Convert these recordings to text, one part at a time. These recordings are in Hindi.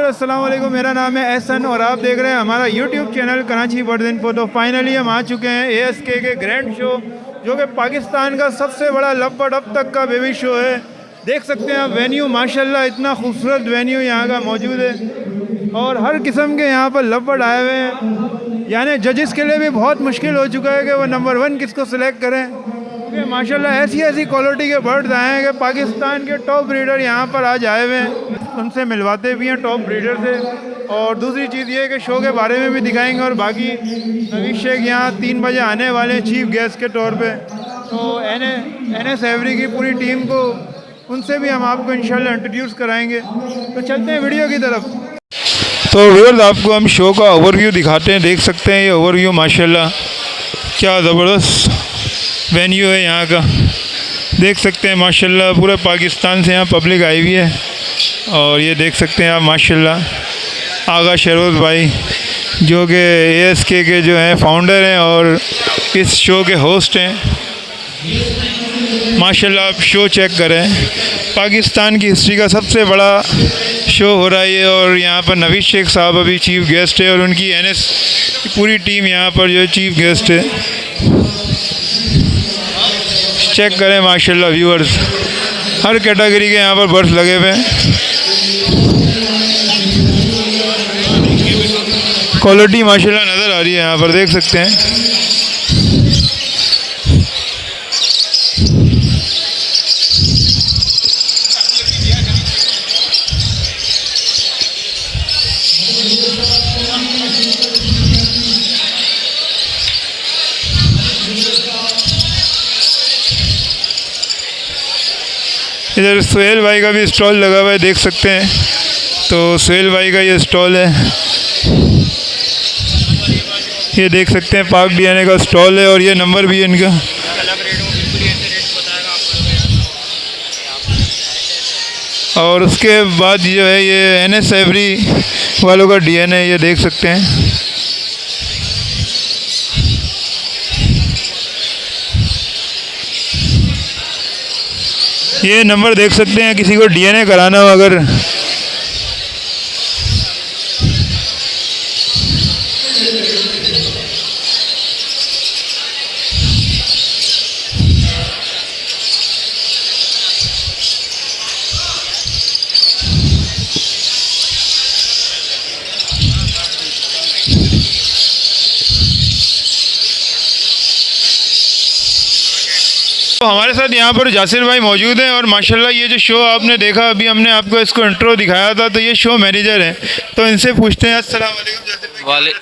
व्यूअर अस्सलाम वालेकुम, मेरा नाम है एहसन और आप देख रहे हैं हमारा YouTube channel Karachi birds info. तो फाइनली हम आ चुके हैं ASK के ग्रैंड शो, जो कि पाकिस्तान का सबसे बड़ा लवबर्ड अब तक का बेबी शो है। देख सकते हैं आप वेन्यू, माशाल्लाह इतना खूबसूरत वेन्यू यहाँ का मौजूद है और हर किस्म के यहाँ पर लवबर्ड आए हुए हैं। यानी जजेस के लिए भी बहुत मुश्किल हो चुका है कि वो नंबर 1 किसको सिलेक्ट करें, क्योंकि माशाल्लाह ऐसी ऐसी क्वालिटी के बर्ड्स आए हैं कि पाकिस्तान के टॉप ब्रीडर यहाँ पर आज आए हुए हैं। उनसे मिलवाते भी हैं टॉप ब्रीडर से, और दूसरी चीज़ ये है कि शो के बारे में भी दिखाएंगे। और बाकी नवीद शेख यहाँ 3 बजे आने वाले हैं चीफ गेस्ट के तौर पे, तो NS एवरी की पूरी टीम को उनसे भी हम आपको इंशाल्लाह इंट्रोड्यूस कराएंगे। तो चलते हैं वीडियो की तरफ। तो व्यूअर्स, आपको हम शो का ओवरव्यू दिखाते हैं। देख सकते हैं ये ओवरव्यू, माशाल्लाह क्या ज़बरदस्त वेन्यू है यहाँ का। देख सकते हैं माशाल्लाह पूरे पाकिस्तान से यहाँ पब्लिक आई हुई है। और ये देख सकते हैं आप माशाल्लाह आगा शहरोज़ भाई, जो कि ASK के जो हैं फाउंडर हैं और इस शो के होस्ट हैं। माशाल्लाह आप शो चेक करें, पाकिस्तान की हिस्ट्री का सबसे बड़ा शो हो रहा है ये। और यहाँ पर नवीद शेख साहब अभी चीफ गेस्ट है और उनकी NS की पूरी टीम यहाँ पर जो चीफ गेस्ट है। चेक करें माशाल्लाह व्यूअर्स, हर कैटेगरी के यहाँ पर बर्ड्स लगे हुए हैं। क्वालिटी माशाल्लाह नज़र आ रही है यहाँ पर, देख सकते हैं। इधर सुहेल भाई का भी स्टॉल लगा हुआ है, देख सकते हैं। तो सुहेल भाई का ये स्टॉल है, ये देख सकते हैं। पाक DNA का स्टॉल है और ये नंबर भी है इनका। और उसके बाद जो है ये NS एवरी वालों का DNA, ये देख सकते हैं। ये नंबर देख सकते हैं, किसी को DNA कराना हो अगर, तो हमारे साथ यहाँ पर जासिर भाई मौजूद हैं। और माशाल्लाह ये जो शो आपने देखा, अभी हमने आपको इसको इंट्रो दिखाया था, तो ये शो मैनेजर हैं, तो इनसे पूछते हैं। अस्सलाम वालेकुम जासिर भाई।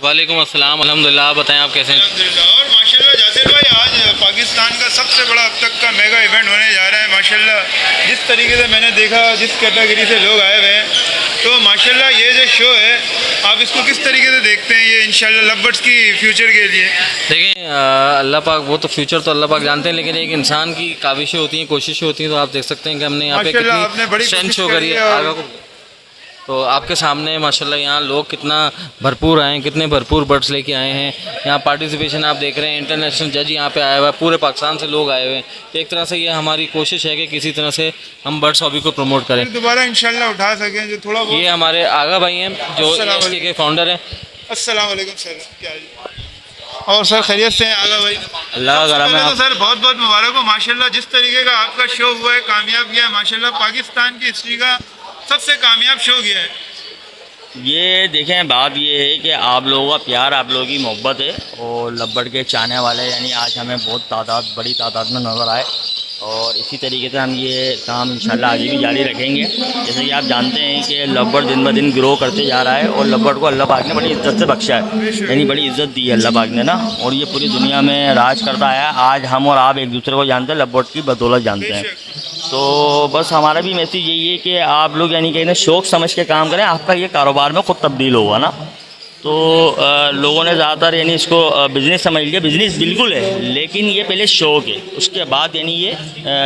वालेकुम अस्सलाम, अल्हम्दुलिल्लाह। आप बताएं आप कैसे हैं? अल्हम्दुलिल्लाह। और माशाल्लाह जासिर भाई, आज पाकिस्तान का सबसे बड़ा अब तक का मेगा इवेंट होने जा रहा है। माशाल्लाह जिस तरीके से मैंने देखा, जिस कैटेगरी से लोग आए हुए हैं, तो माशाल्लाह ये जो शो है आप इसको किस तरीके से देखते हैं, ये इंशाल्लाह लवबर्ड्स की फ्यूचर के लिए? देखें, अल्लाह पाक, वो तो फ्यूचर तो अल्लाह पाक जानते हैं, लेकिन एक इंसान की काविशें होती हैं, कोशिशें होती हैं। तो आप देख सकते हैं कि हमने यहाँ पे कितनी स्ट्रेंथ शो करी है आगा को। तो आपके सामने माशाल्लाह यहाँ लोग कितना भरपूर आए हैं, कितने भरपूर बर्ड्स लेके आए हैं। यहाँ पार्टिसिपेशन आप देख रहे हैं, इंटरनेशनल जज यहाँ पे आया हुआ है, पूरे पाकिस्तान से लोग आए हुए हैं। तो एक तरह से ये हमारी कोशिश है कि किसी तरह से हम बर्ड्स हॉबी को प्रमोट करें, दोबारा इंशाल्लाह उठा सकें जो थोड़ा बहुत। ये हमारे आगा भाई हैं जो ASK के फाउंडर हैं। अस्सलाम वालेकुम सर, क्या है? और सर खैरियत से हैं आगा भाई? अल्लाह का करम है। तो सर बहुत बहुत मुबारक हो माशाल्लाह, जिस तरीके का आपका शो हुआ है, कामयाब गया है माशाल्लाह। पाकिस्तान की हिस्ट्री का सबसे कामयाब शो गया है ये। देखें, बात ये है कि आप लोगों का प्यार, आप लोगों की मोहब्बत है और लवबर्ड के चाहने वाले यानी आज हमें बहुत बड़ी तादाद में नज़र आए। और इसी तरीके से हम ये काम इंशाल्लाह आगे भी जारी रखेंगे। जैसे कि आप जानते हैं कि लवबर्ड दिन ब दिन ग्रो करते जा रहा है और लवबर्ड को अल्लाह पाक ने बड़ी इज्जत से बख्शा है, यानी बड़ी इज्जत दी है अल्लाह पाक ने ना। और ये पूरी दुनिया में राज करता आया। आज हम और आप एक दूसरे को जानते हैं, लवबर्ड की बदौलत जानते हैं। तो बस हमारा भी मैसेज यही है कि आप लोग यानी कि शौक़ समझ के काम करें, आपका ये कारोबार में ख़ुद तब्दील होगा ना। तो लोगों ने ज़्यादातर यानी इसको बिज़नेस समझ लिया। बिज़नेस बिल्कुल है, लेकिन ये पहले शौक़ है, उसके बाद यानी ये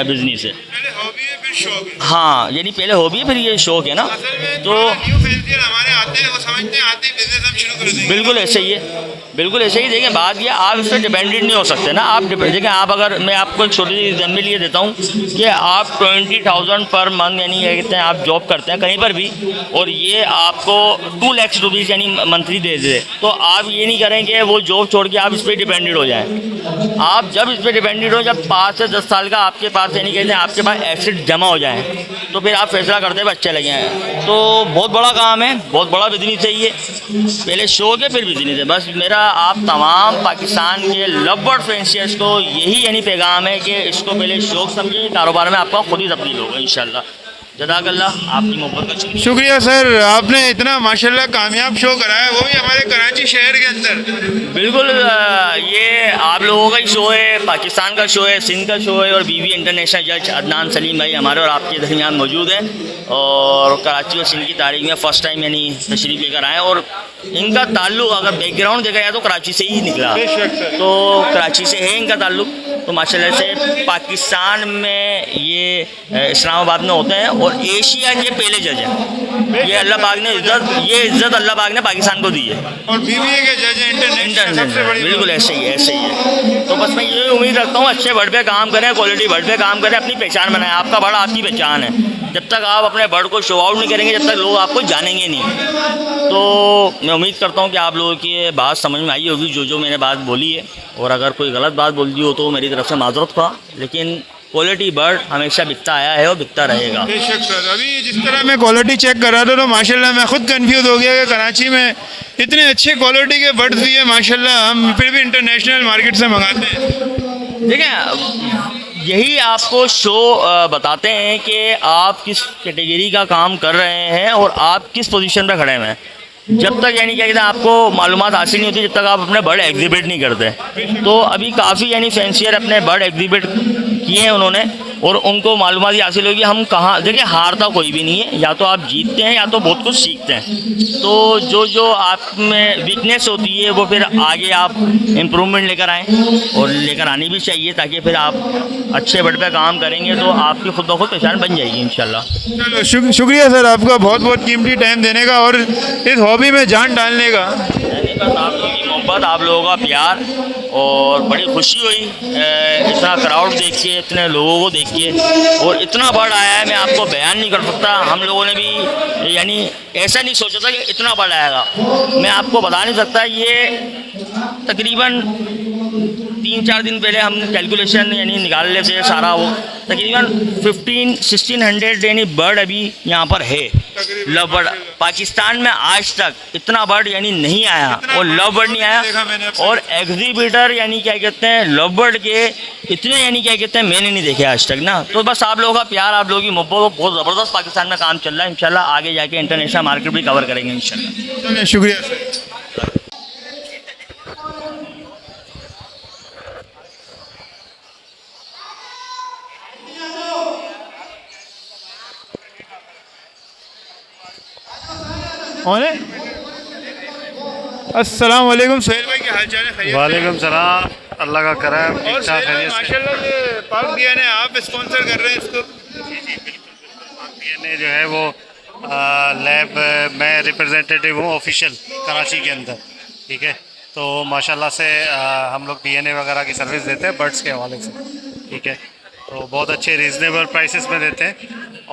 बिज़नेस है। पहले हॉबी है फिर भी शौक है। हाँ, यानी पहले हॉबी है फिर ये शौक है ना। असल में तो न्यू फैंसियर हमारे आते हैं, वो समझते हैं आते ही बिजनेस हम शुरू कर देंगे। बिल्कुल ऐसे ही है, बिल्कुल ऐसे ही। देखिए बात ये, आप इस पर डिपेंडेंट नहीं हो सकते ना। आप देखिए, आप अगर, मैं आपको एक छोटी सी एग्जाम्पल लिए देता हूँ कि आप 20,000 पर मंथ यानी क्या कहते हैं आप जॉब करते हैं कहीं पर भी, और ये आपको 2 लाख रुपीज़ यानी मंथली दे दे, तो आप ये नहीं करेंगे वो जॉब छोड़ के आप इस पर डिपेंडेंट हो जाएँ। आप जब इस पर डिपेंडेंट हो, जब 5 से 10 साल का आपके पास यानी कहते हैं आपके पास एसेट जमा हो जाए, तो फिर आप फैसला करते हैं अच्छे लगे हैं। तो बहुत बड़ा काम है, बहुत बड़ा बिजनेस है ये। पहले शौक है फिर बिजनेस है। बस मेरा आप तमाम पाकिस्तान के लवबर्ड फैंसियर्स को यही यानी पैगाम है कि इसको पहले शौक समझें, कारोबार में आपका खुद ही तब्दील होगा इंशाल्लाह। जज़ाकल्लाह, आपकी मोहब्बत का शुक्रिया। शुक्रिया सर, आपने इतना माशाल्लाह कामयाब शो कराया, वो भी हमारे कराची शहर के अंदर। बिल्कुल, ये आप लोगों का ही शो है, पाकिस्तान का शो है, सिंध का शो है, और बीवी इंटरनेशनल जज अदनान सलीम भाई हमारे और आपके दरमियान मौजूद हैं, और कराची और सिंध की तारीख में फ़र्स्ट टाइम यानी तशरीफ़ लेकर आए। और इनका ताल्लुक़ अगर बैकग्राउंड देखा जाए तो कराची से ही निकला, तो कराची से है इनका ताल्लुक़। तो माशाल्लाह से पाकिस्तान में ये इस्लामाबाद में होते हैं, और एशिया के पहले जज हैं। ये अल्लाह पाक ने इज़्ज़त अल्लाह पाक ने पाकिस्तान को दी है, और बीबीए के जज हैं इंटरनेशनल, सबसे बड़ी बिल्कुल ऐसे ही है। तो बस मैं ये उम्मीद रखता हूँ अच्छे बर्ड पे काम करें, क्वालिटी बर्ड पे काम करें, अपनी पहचान बनाएं। आपका बर्ड आपकी पहचान है। जब तक आप अपने बर्ड को शो आउट नहीं करेंगे, जब तक लोग आपको जानेंगे नहीं। तो मैं उम्मीद करता हूँ कि आप लोगों की ये बात समझ में आई होगी, जो मैंने बात बोली है, और अगर कोई गलत बात बोल दी हो तो मेरी तरफ से माजरत खा। लेकिन क्वालिटी बर्ड हमेशा बिकता आया है और बिकता रहेगा। बेशक सर, अभी जिस तरह मैं क्वालिटी चेक कर रहा था तो माशाल्लाह मैं खुद कंफ्यूज हो गया कि कराची में इतने अच्छे क्वालिटी के बर्ड्स भी है माशाल्लाह, हम फिर भी इंटरनेशनल मार्केट से मंगाते हैं। देखिए, यही आपको शो बताते हैं कि आप किस कैटेगरी का काम कर रहे हैं और आप किस पोजीशन पर खड़े हुए हैं। जब तक यानी क्या कहते हैं आपको मालूमात हासिल नहीं होती, जब तक आप अपने बर्ड एग्जिबिट नहीं करते। तो अभी काफ़ी यानी फैंसियर अपने बर्ड एग्जिबिट किए हैं उन्होंने, और उनको मालूमात हासिल होगी हम कहाँ। देखिए, हारता कोई भी नहीं है, या तो आप जीतते हैं या तो बहुत कुछ सीखते हैं। तो जो आप में वीकनेस होती है वो फिर आगे आप इम्प्रूवमेंट लेकर आएँ, और लेकर आनी भी चाहिए, ताकि फिर आप अच्छे बर्ड पे काम करेंगे तो आपकी खुद ब खुद पहचान बन जाएगी इंशाल्लाह। चलो शुक्रिया सर आपका बहुत बहुत कीमती टाइम देने का और इस हॉबी में जान डालने का। बस आप लोगों की मोहब्बत, आप लोगों का प्यार, और बड़ी खुशी हुई इतना क्राउड देख के, इतने लोगों को देख के, और इतना बर्ड आया है मैं आपको बयान नहीं कर सकता। हम लोगों ने भी यानी ऐसा नहीं सोचा था कि इतना बर्ड आएगा, मैं आपको बता नहीं सकता। ये तकरीबन 3-4 दिन पहले हम कैलकुलेशन यानी निकाल लेते सारा, वो तकरीबन 1500-1600 यानी बर्ड अभी यहाँ पर है लव बर्ड। पाकिस्तान में आज तक इतना बर्ड यानी नहीं आया, और लव बर्ड नहीं आया, और एग्जीबिटर यानी क्या कहते हैं लव बर्ड के इतने यानी क्या कहते हैं मैंने नहीं देखे आज तक ना। तो बस आप लोगों का प्यार, आप लोगों की मोहब्बत, बहुत ज़बरदस्त पाकिस्तान में काम चल रहा है। इंशाल्लाह आगे जाके इंटरनेशनल मार्केट भी कवर करेंगे इंशाल्लाह। शुक्रिया सर। अस्सलाम वालेकुम सोहेल भाई, क्या हाल चाल है? खैरियत से? वालेकुम सलाम, अल्लाह का करम, और ठीक ठाक सोहेल भाई है। माशाल्लाह से पाक डीएनए आप स्पॉन्सर कर रहे हैं इसको। डीएनए जो है वो लैब मैं रिप्रेजेंटेटिव हूँ ऑफिशियल कराची के अंदर, ठीक है। तो माशाल्लाह से हम लोग डीएनए वगैरह की सर्विस देते हैं बर्ड्स के हवाले से, ठीक है। तो बहुत अच्छे रीज़नेबल प्राइसेस में देते हैं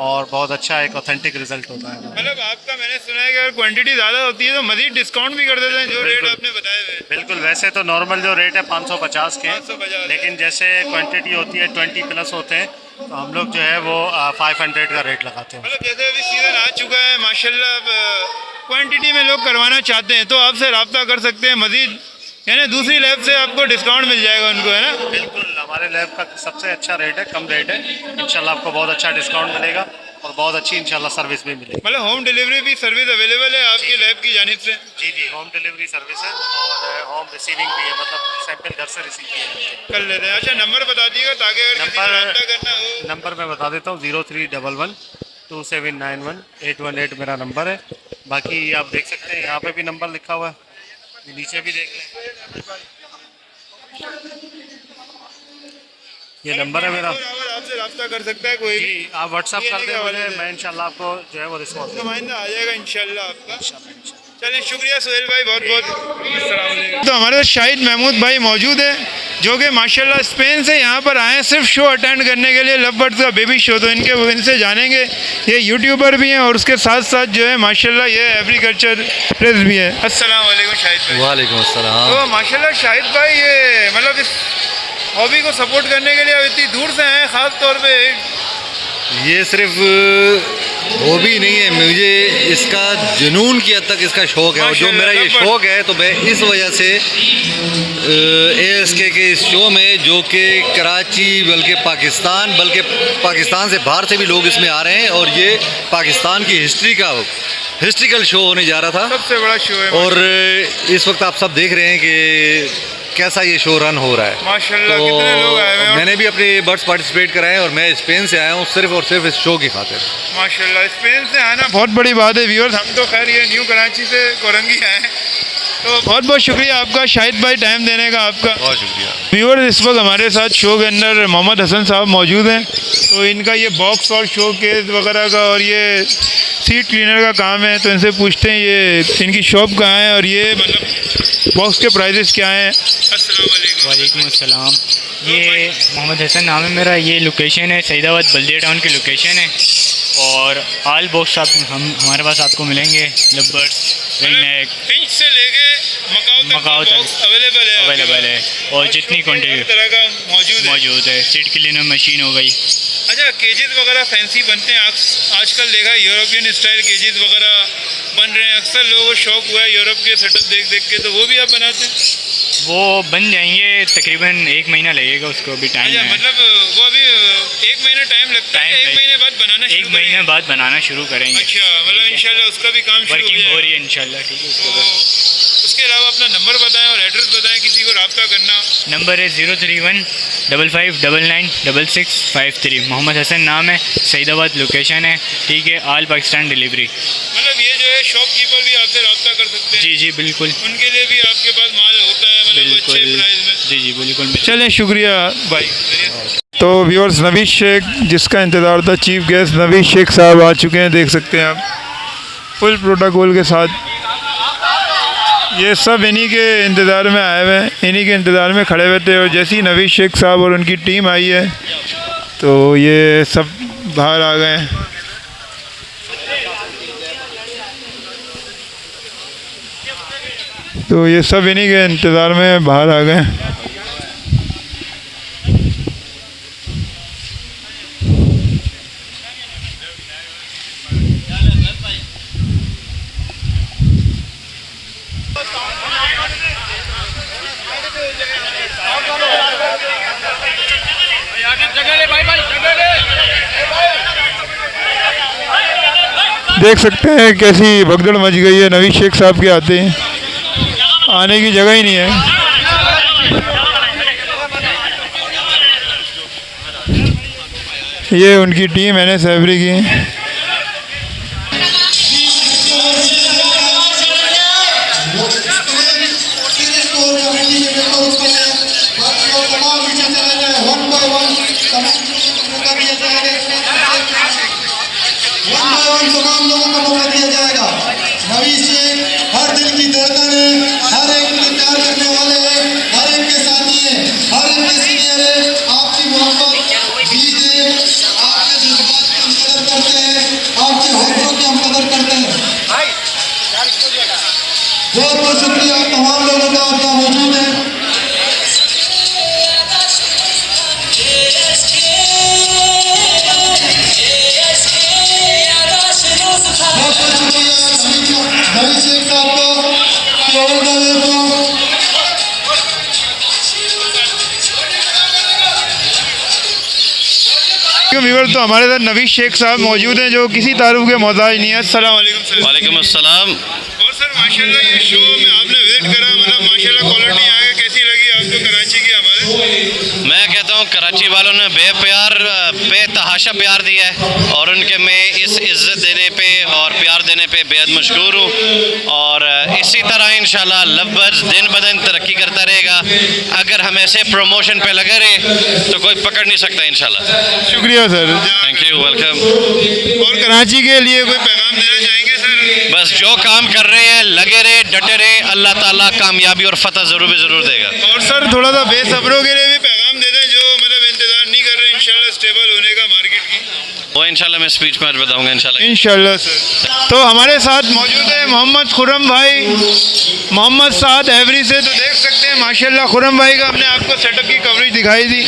और बहुत अच्छा एक ऑथेंटिक रिजल्ट होता है। मतलब आपका मैंने सुना है कि अगर क्वांटिटी ज़्यादा होती है तो मज़ीद डिस्काउंट भी कर देते हैं, जो रेट आपने बताए हुए। बिल्कुल, वैसे तो नॉर्मल जो रेट है 550 के, 550, लेकिन जैसे क्वांटिटी होती है 20 प्लस होते हैं, तो हम लोग जो है वो 500 का रेट लगाते हैं। मतलब जैसे अभी सीज़न आ चुका है माशाल्लाह, क्वांटिटी में लोग करवाना चाहते हैं तो आपसे रब्ता कर सकते हैं मज़ीद, यानी दूसरी लैब से आपको डिस्काउंट मिल जाएगा उनको, है ना? बिल्कुल, हमारे लैब का सबसे अच्छा रेट है, कम रेट है। इंशाल्लाह आपको बहुत अच्छा डिस्काउंट मिलेगा और बहुत अच्छी इंशाल्लाह सर्विस भी मिलेगी। मतलब होम डिलीवरी भी सर्विस अवेलेबल है आपकी लैब की जानिब से? जी, होम डिलीवरी सर्विस है और होम रिसीविंग भी है, मतलब सैंपल घर से रिसीव किया जाते हैं। कर लेते हैं। अच्छा, नंबर बता दिएगा ताकि अगर किसी को रब्ता करना हो। नंबर मैं बता देता हूँ, 0311 2791 818 मेरा नंबर है। बाकी आप देख सकते हैं यहाँ पे भी नंबर लिखा हुआ है, नीचे भी देख लें। ये नंबर है मेरा आपसे रब्ता कर सकता है कोई भी जी, आप व्हाट्सअप कर दें मुझे, हवाले मैं इंशाल्लाह आपको जो है वो रिस्पॉन्स नुमाइंदा आ जाएगा इंशाल्लाह आपका। चलिए शुक्रिया सुहेल भाई, बहुत बहुत। तो हमारे साथ शाहिद महमूद भाई मौजूद है जो कि माशाल्लाह स्पेन से यहाँ पर आए हैं सिर्फ शो अटेंड करने के लिए, लव बर्ड्स का बेबी शो। तो इनसे जानेंगे, ये यूट्यूबर भी हैं और उसके साथ साथ जो है माशाल्लाह ये एग्रीकल्चर प्रेस भी है। अस्सलाम वालेकुम शाहिद भाई। वालेकुम अस्सलाम। तो माशाल्लाह शाहिद भाई ये मतलब इस हॉबी को सपोर्ट करने के लिए अब इतनी दूर से आए हैं, ख़ास तौर पे ये सिर्फ हॉबी नहीं है, मुझे इसका जुनून की हद तक इसका शौक़ है। और जो मेरा ये शौक़ है तो मैं इस वजह से ASK के इस शो में, जो कि कराची बल्कि पाकिस्तान से बाहर से भी लोग इसमें आ रहे हैं, और ये पाकिस्तान की हिस्ट्री का हिस्ट्रिकल शो होने जा रहा था, सबसे बड़ा शो है। और इस वक्त आप सब देख रहे हैं कि कैसा ये शो रन हो रहा है। माशाल्लाह तो कितने लोग आए हुए हैं। मैंने भी अपने बर्ड्स पार्टिसिपेट कराए और मैं स्पेन से आया हूँ सिर्फ और सिर्फ इस शो की खातिर। माशाल्लाह स्पेन से आना बहुत बड़ी बात है व्यूअर्स। हम तो खैर ये न्यू कराची से कोरंगी आए हैं। तो बहुत बहुत शुक्रिया आपका शाहिद भाई टाइम देने का आपका। बहुत शुक्रिया। व्यूअर्स इस वक्त हमारे साथ शो के अंदर मोहम्मद हसन साहब मौजूद हैं। तो इनका ये बॉक्स और शो केस वगैरह का और ये सीट क्लीनर का काम है। तो इनसे पूछते हैं ये इनकी शॉप कहाँ है और ये मतलब बॉक्स के प्राइजेस क्या हैं। अस्सलाम वालेकुम। वालेकुम अस्सलाम। ये मोहम्मद हसन नाम है मेरा। ये लोकेशन है सईदाबाद बल्दिया टाउन की लोकेशन है, और आल बॉक्स आप हमारे पास आपको मिलेंगे। लबर्ड्स, रिंग नेक, फिंच से लेके मकाओ तक अवेलेबल है, और जितनी क्वान्टिटी तरह का मौजूद है। सीट क्लीनर मशीन हो गई। अच्छा केजेस वगैरह फैंसी बनते हैं आजकल, देखा यूरोपियन स्टाइल केजेस वगैरह बन रहे हैं। अक्सर लोगों को शौक हुआ है यूरोप के सेटअप देख देख के, तो वो भी आप बनाते हैं? वो बन जाएंगे, तकरीबन 1 महीना लगेगा उसको, अभी टाइम अच्छा है। मतलब वो अभी 1 महीना टाइम लगता है, 1 महीने बाद बनाना 1 महीने बाद बनाना शुरू करेंगे। अच्छा मतलब इंशाल्लाह उसका भी काम शुरू वर्किंग हो रही है इंशाल्लाह। ठीक है, उसके बाद उसके अलावा अपना नंबर बताएं और एड्रेस बताएं किसी को रब्ता करना। नंबर है 031 55 99 6653। मोहम्मद हसन नाम है, सईदाबाद लोकेशन है। ठीक है, आल पाकिस्तान डिलीवरी। मतलब ये जो है शॉपकीपर भी आपसे रब्ता कर सकते हैं? जी जी बिल्कुल, उनके लिए भी आपके पास माल होता है मतलब अच्छे प्राइस में? जी जी बिल्कुल। चलें शुक्रिया भाई। तो व्यूअर्स नवीद शेख जिसका इंतज़ार था, चीफ गेस्ट नवीद शेख साहब आ चुके हैं, देख सकते हैं आप फुल प्रोटोकॉल के साथ। ये सब इन्हीं के इंतज़ार में आए हुए हैं, इन्हीं के इंतज़ार में खड़े हुए थे, और जैसे ही नवीद शेख साहब और उनकी टीम आई है तो ये सब बाहर आ गए हैं। तो ये सब इन्हीं के इंतज़ार में बाहर आ गए हैं। देख सकते हैं कैसी भगदड़ मच गई है। नवीद शेख साहब के आते हैं, आने की जगह ही नहीं है। ये उनकी टीम NS एवरी की है। तमाम लोगों को मौका दिया जाएगा। नवीद शेख हर दिल की धड़कन है, हर एक को प्यार करने वाले हैं, हर एक के साथी हैं, हर एक के सीनियर है। आपकी मोहब्बत बीज है, आपके जज्बात की हम कदर करते हैं, आपके हौसलों की हम कदर करते हैं। बहुत बहुत शुक्रिया तमाम लोगों का आप यहाँ मौजूद हैं। व्यूअर तो हमारे साथ नवीद शेख साहब मौजूद हैं जो किसी तारुफ के मोहताज नहीं है। अस्सलाम वालेकुम सर। वालेकुम अस्सलाम। और सर माशाल्लाह ये शो में आपने विजिट करा, मतलब माशाल्लाह क्वालिटी यहाँ की कैसी लगी आपको कराची की हमारे? मैं कहता हूँ कराची वालों ने बेतहाशा प्यार दिया है और उनके मैं इस इज़्ज़त देने पे और प्यार देने पे बेहद मशकूर हूँ। और इसी तरह इंशाल्लाह लव बर्ड्स दिन ब दिन तरक्की करता रहेगा। अगर हम ऐसे प्रमोशन पे लगे रहे तो कोई पकड़ नहीं सकता इंशाल्लाह। शुक्रिया सर। Thank you, welcome. और कराची के लिए कोई पैगाम देना चाहेंगे सर? बस जो काम कर रहे हैं लगे रहे, डटे रहे, अल्लाह ताला कामयाबी और फतह ज़रूर देगा। और सर थोड़ा सा बेसब्रों के लिए भी पैगाम दे दें जो मतलब इंतज़ार नहीं कर रहे इंशाल्लाह स्टेबल होने का मार्केट की। वो इंशाल्लाह मैं स्पीच में आज बताऊंगा इंशाल्लाह। इंशाल्लाह सर। तो हमारे साथ मौजूद है मोहम्मद खुर्रम भाई, मोहम्मद साद एवरी से। तो देख सकते हैं माशाल्लाह खुर्रम भाई का हमने आपको सेटअप की कवरेज दिखाई दी।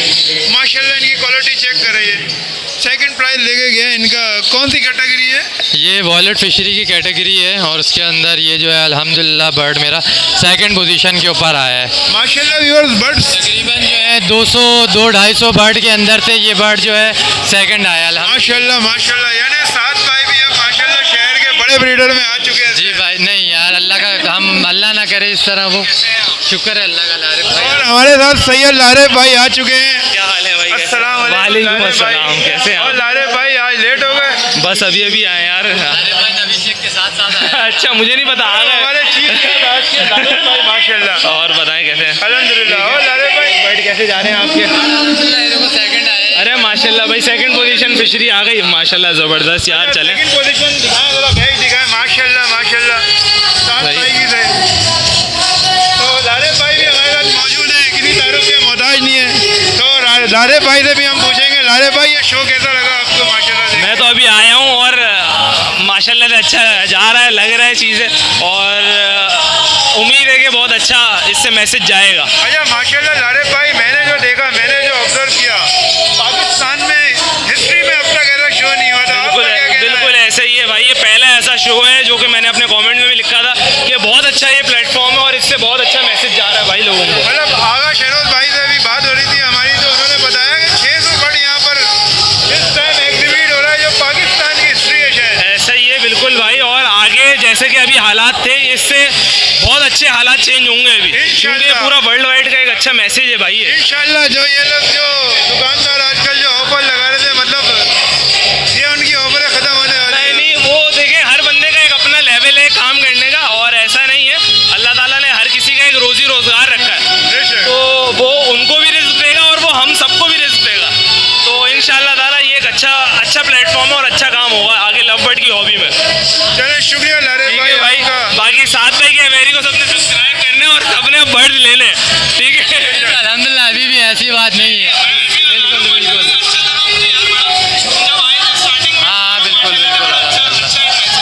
माशाल्लाह इनकी क्वालिटी चेक कर रही है। सेकंड प्राइज लेके गया इनका। कौन सी कैटेगरी है? ये वॉलेट फिशरी की कैटेगरी है और उसके अंदर ये जो है अल्हम्दुलिल्लाह बर्ड मेरा सेकंड पोजीशन के ऊपर आया है। माशाल्लाह व्यूअर्स बर्ड्स तकरीबन जो है 200-250 बर्ड के अंदर से ये बर्ड जो है सेकंड आया। माशाल्लाह माशाल्लाह। यानी सात भाई भी अब माशाल्लाह शहर के बड़े ब्रीडर में आ चुके हैं। जी भाई, नहीं यार अल्लाह का, हम अल्लाह ना करे इस तरह, वो शुक्र है अल्लाह का। लारिफ भाई और हमारे साथ सैयद लारिफ भाई आ चुके हैं। क्या हाल है भाई? अस्सलाम वालेकुम अस्सलाम, कैसे हैं आप? और लारिफ भाई आज लेट हो गए। बस अभी आए यार। अभिषेक के साथ आया। अच्छा, मुझे नहीं पता, आ गए। हमारे चीफ गेस्ट आज के लारिफ भाई माशाल्लाह। और बताएं कैसे हैं? अल्हम्दुलिल्लाह। और लारिफ भाई बर्ड कैसे जा रहे हैं आपके? सेकंड आया। अरे माशाल्लाह भाई, सेकंड पोजीशन फिशरी आ गई माशाल्लाह, ज़बरदस्त यार। चलें सेकंड पोजीशन दिखाएं जरा, बैग दिखाएं। माशाल्लाह माशाल्लाह। सात भाई। भाई की है। तो लारिफ भाई भी हमारे साथ मौजूद है, किसी तारुफ के मोहताज नहीं है। तो लारिफ भाई से भी हम पूछेंगे, लारिफ भाई ये शो कैसा लगा आपको माशाल्लाह देख? मैं तो अभी आया हूँ और माशाल्लाह से अच्छा जा रहा है, लग रहा है चीज़ें, और उम्मीद है कि बहुत अच्छा इससे मैसेज जाएगा। अच्छा माशाल्लाह लारिफ भाई, मैंने जो देखा, मैंने जो ऑब्जर्व किया, पाकिस्तान में हिस्ट्री में अब तक ऐसा शो नहीं हुआ था। बिल्कुल आपका क्या कहना है? बिल्कुल ऐसा ही है भाई। ये पहला ऐसा शो है जो कि मैंने अपने कमेंट में भी लिखा था कि बहुत अच्छा ये प्लेटफॉर्म है और इससे बहुत अच्छा मैसेज जा रहा है भाई लोगों को। मतलब आगा शहरोज भाई से अभी बात हो रही थी हमारी, तो उन्होंने बताया कि 600 बर्ड यहाँ पर इस टाइम एग्जिबिट हो रहा है, जो पाकिस्तान की हिस्ट्री है शायद। ऐसा ही है बिल्कुल भाई। और आगे जैसे कि अभी हालात थे, इससे बहुत अच्छे हालात चेंज होंगे अभी, क्योंकि ये पूरा वर्ल्ड वाइड का एक अच्छा मैसेज है भाई ये। इंशाल्लाह। जो ये लोग जो दुकानदार आजकल जो ऑफर लगा रहे थे, मतलब ये उनकी ऑफर खत्म होने वाली है। नहीं, वो देखें, हर बंदे का एक अपना लेवल है काम करने का, और ऐसा नहीं है, अल्लाह ताला ने हर किसी का एक रोजी रोजगार रखा है, तो वो उनको भी रिस्क देगा और वो हम सबको भी रिस्क देगा। तो इंशाल्लाह ताला ये एक अच्छा प्लेटफॉर्म है और अच्छा काम होगा आगे लव बर्ड की हॉबी में। चलो शुक्रिया लारिफ ठीक है भाई। बाकी साथ भाई के मेरी को सबने सब्सक्राइब करने और सबने बर्ड ले लें, ठीक है? अल्हम्दुलिल्लाह अभी भी ऐसी बात नहीं है। बिल्कुल बिल्कुल। हाँ बिल्कुल बिल्कुल।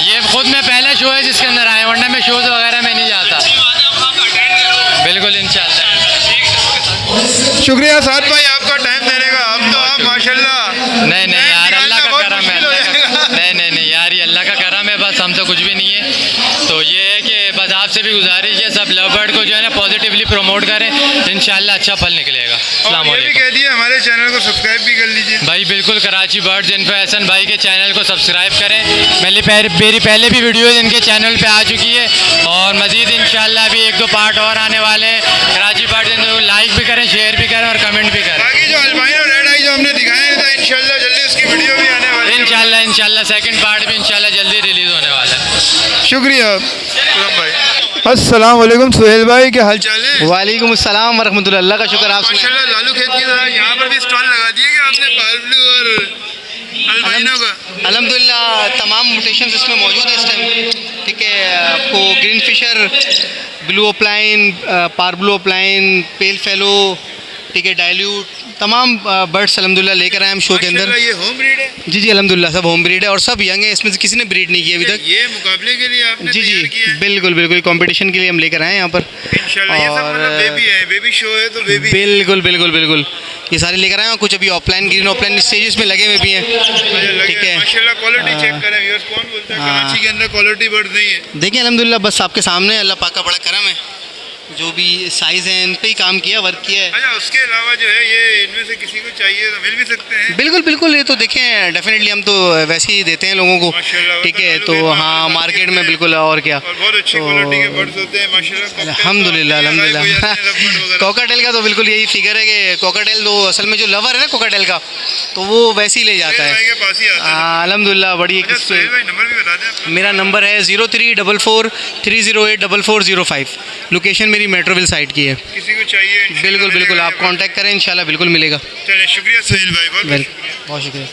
ये खुद में पहला शो है जिसके अंदर आया, वरना मैं शोज वगैरह में नहीं जाता। बिल्कुल इंशाल्लाह। शुक्रिया साथ भाई आपका टाइम देने का। अब तो आप माशाल्लाह। नहीं यार अल्लाह का बहुत करम है। मुश्किल हो जाएगा। नहीं यार ये अल्लाह का करम है, बस हम तो कुछ भी नहीं है। तो ये है कि बस आपसे भी गुजारिश है, सब लव बर्ड को जो है ना पॉजिटिवली प्रमोट करें, इंशाल्लाह अच्छा फल निकलेगा। और ये भी कह दिए हमारे चैनल को सब्सक्राइब भी कर लीजिए भाई। बिल्कुल, कराची बर्ड्स इन्फो एहसन भाई के चैनल को सब्सक्राइब करें। मेरी पहले भी वीडियोज़ इनके चैनल पे आ चुकी है और मज़ीद इंशाल्लाह भी 1-2 पार्ट और आने वाले हैं। कराची बर्ड्स इनको लाइक भी करें, शेयर भी करें और कमेंट भी करें। बाकी जो अल्बाइनो रेड आई जो हमने दिखाया था, इंशाल्लाह जल्दी उसकी वीडियो भी आने वाली है। इंशाल्लाह सेकंड पार्ट भी इंशाल्लाह जल्दी रिलीज़ होने वाला है। शुक्रिया खुर्रम भाई। अस्सलाम वालेकुम सुहेल भाई, क्या हाल चाल है? वालेकुम अस्सलाम वरहमतुल्लाह। अल्लाह का शुक्र। आप सुनाएं। माशाल्लाह लालू खेत की तरह यहाँ पर भी स्टॉल लगा दिए कि आपने पार्बलू और अल्बाइनो का? अल्हम्दुलिल्लाह तमाम म्यूटेशंस इसमें मौजूद है इस टाइम, ठीक है। आपको ग्रीन फिशर, ब्लू ओप्लाइन, पार्बलू ओप्लाइन, पेल फेलो, ठीक है, डाइल्यूट, तमाम बर्ड्स अल्हम्दुलिल्लाह लेकर आए हम शो के अंदर। माशाल्लाह ये होम ब्रीड है? जी अल्हम्दुलिल्लाह सब होम ब्रीड है और सब यंग है, इसमें से किसी ने ब्रीड नहीं की अभी तक। ये मुकाबले के लिए आपने जी तैयार किया है? बिल्कुल कंपटीशन के लिए हम लेकर आए हैं यहाँ पर। इंशाल्लाह ये सब मतलब बेबी है, बेबी शो है तो बेबी। बिल्कुल ये सारे लेकर आए हैं। कुछ अभी ऑफलाइन ग्रीन ऑफलाइन स्टेजेस में लगे हुए भी हैं, ठीक है। माशाल्लाह क्वालिटी चेक करें व्यूअर्स। कौन बोलता है कराची के अंदर क्वालिटी बर्ड नहीं है? देखिए अल्हम्दुलिल्लाह बस आपके सामने अल्लाह पाक का बड़ा करम है, जो भी साइज़ हैं इन पे ही काम किया, वर्क किया है। अच्छा, उसके अलावा जो है ये इनमें से किसी को चाहिए तो मिल भी सकते हैं? बिल्कुल बिल्कुल, ये तो देखें डेफिनेटली हम तो वैसे ही देते हैं लोगों को, माशाल्लाह, ठीक है। तो मतलब हाँ, मार्केट में बिल्कुल, और क्या। और बहुत अच्छी क्वालिटी के बर्ड्स होते हैं माशाल्लाह। अल्हम्दुलिल्लाह अल्हम्दुलिल्लाह। कोकाटेल का तो बिल्कुल यही फिगर है कि कोकाटेल तो असल में जो लवर है ना कोकाटेल का, तो वो वैसे ही ले जाता है। के पास ही आता है। अल्हम्दुलिल्लाह, बड़ी अच्छा, सुहेल भाई नंबर भी बता दें आपका। मेरा नंबर है 0344308405। लोकेशन मेरी मेट्रोविल साइड की है। किसी को चाहिए इंशाल्लाह बिल्कुल बिल्कुल, मिलेगा आप ये कांटेक्ट करें, इंशाल्लाह बिल्कुल मिलेगा। चलिए, शुक्रिया सुहेल भाई, बहुत शुक्रिया। बहुत शुक्रिया।